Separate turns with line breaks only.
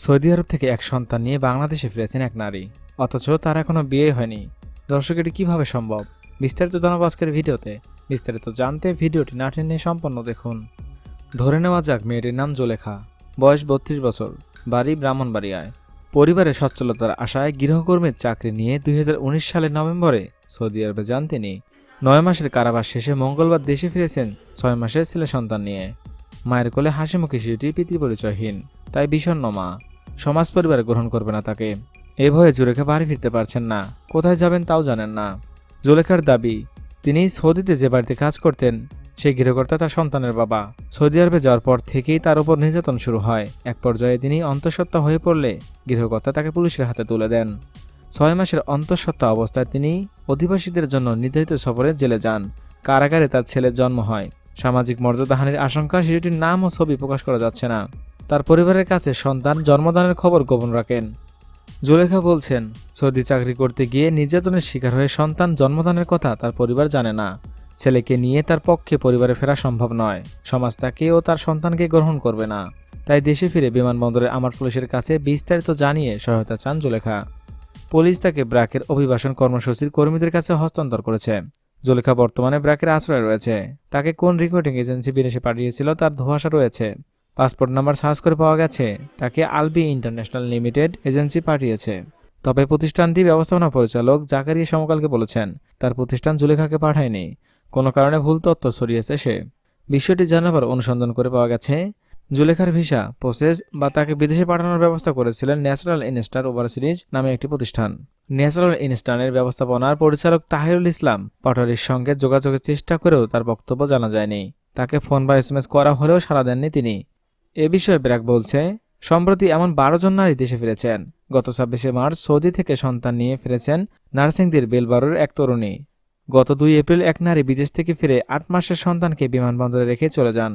Saudi আরব থেকে এক সন্তান নিয়ে বাংলাদেশে ফিরেছেন এক নারী, অথচ তার এখনো বিয়ে হয়নি। দর্শক, এটি কিভাবে সম্ভব? বিস্তারিত জানাবো আজকের ভিডিওতে। বিস্তারিত জানতে ভিডিওটি না টেনে সম্পন্ন দেখুন। ধরে নেওয়া যাক মেয়েটির নাম জুলেখা, বয়স 32 বছর, বাড়ি ব্রাহ্মণবাড়িয়ায়। পরিবারের সচ্ছলতার আশায় গৃহকর্মীর চাকরি নিয়ে 2019 সালের নভেম্বরে সৌদি আরবে যান তিনি। 9 মাসের কারাবাস শেষে মঙ্গলবার দেশে ফিরেছেন 6 মাসের ছেলে সন্তান নিয়ে। মায়ের কোলে হাসিমুখী শিশুটি পিতৃপরিচয়হীন, তাই বিষণ্ণ মা। সমাজ পরিবার গ্রহণ করবে না তাকে। এ ভয়ে জুলেখা বাড়ি ফিরতে পারছেন না, কোথায় যাবেন তাও জানেন না। জুলেখার দাবি, তিনি সৌদিতে যে বাড়িতে কাজ করতেন সেই গৃহকর্তা তার সন্তানের বাবা। সৌদি আরবে যাওয়ার পর থেকেই তার উপর নির্যাতন শুরু হয়। এক পর্যায়ে তিনি অন্তঃসত্ত্বা হয়ে পড়লে গৃহকর্তা তাকে পুলিশের হাতে তুলে দেন। 6 মাসের অন্তঃসত্ত্বা অবস্থায় তিনি অধিবাসীদের জন্য নির্ধারিত সফরে জেলে যান। কারাগারে তার ছেলের জন্ম হয়। সামাজিক মর্যাদাহানির আশঙ্কা শিশুটির নাম ও ছবি প্রকাশ করা যাচ্ছে না। তার পরিবারের কাছে সন্তান জন্মদানের খবর গোপন রাখেন। জুলেখা বলছেন, সৌদি চাকরি করতে গিয়ে নির্যাতনের শিকার হয়ে সন্তান জন্মদানের কথা তার পরিবার জানে না। ছেলেকে নিয়ে তার পক্ষে পরিবারে ফেরা সম্ভব নয়। সমাজ তাকে ও তার সন্তানকে গ্রহণ করবে না। তাই দেশে ফিরে বিমানবন্দরে আমার পুলিশের কাছে বিস্তারিত জানিয়ে সহায়তা চান জুলেখা। পুলিশ তাকে ব্র্যাকের অভিবাসন কর্মসূচির কর্মীদের কাছে হস্তান্তর করেছে। জুলেখা বর্তমানে ব্র্যাকের আশ্রয়ে রয়েছে। তাকে কোন রিক্রুটিং এজেন্সি বিদেশে পাঠিয়েছিল তার ধোঁয়াশা রয়েছে। পাসপোর্ট নাম্বার সার্চ করে পাওয়া গেছে তাকে আলবি ইন্টারন্যাশনাল লিমিটেড এজেন্সি পাঠিয়েছে। তবে প্রতিষ্ঠানটি ব্যবস্থাপনা পরিচালক জাকারিয়া সমকালকে বলেছেন, তার প্রতিষ্ঠান জুলেখাকে পাঠায়নি। কোনো কারণে ভুল তথ্য ছড়িয়েছে সে। বিষয়টি জানার পর অনুসন্ধান করে পাওয়া গেছে জুলেখার ভিসা প্রসেস বা তাকে বিদেশে পাঠানোর ব্যবস্থা করেছিলেন ন্যাচারাল ইনস্টার ওভারসিজ নামে একটি প্রতিষ্ঠান। ন্যাচারাল ইনস্টানের ব্যবস্থাপনার পরিচালক তাহিরুল ইসলাম পাটোয়ারির সঙ্গে যোগাযোগের চেষ্টা করেও তার বক্তব্য জানা যায়নি। তাকে ফোন বা SMS করা হলেও সাড়া দেননি তিনি। এ বিষয়ে ব্র্যাক বলছে, সম্প্রতি এমন 12 জন নারী দেশে ফিরেছেন। গত 26 মার্চ সৌদি থেকে সন্তান নিয়ে ফিরেছেন নার্সিংদীর বেলবারুর এক তরুণী। গত 2 এপ্রিল এক নারী বিদেশ থেকে ফিরে 8 মাসের সন্তানকে বিমানবন্দরে রেখে চলে যান।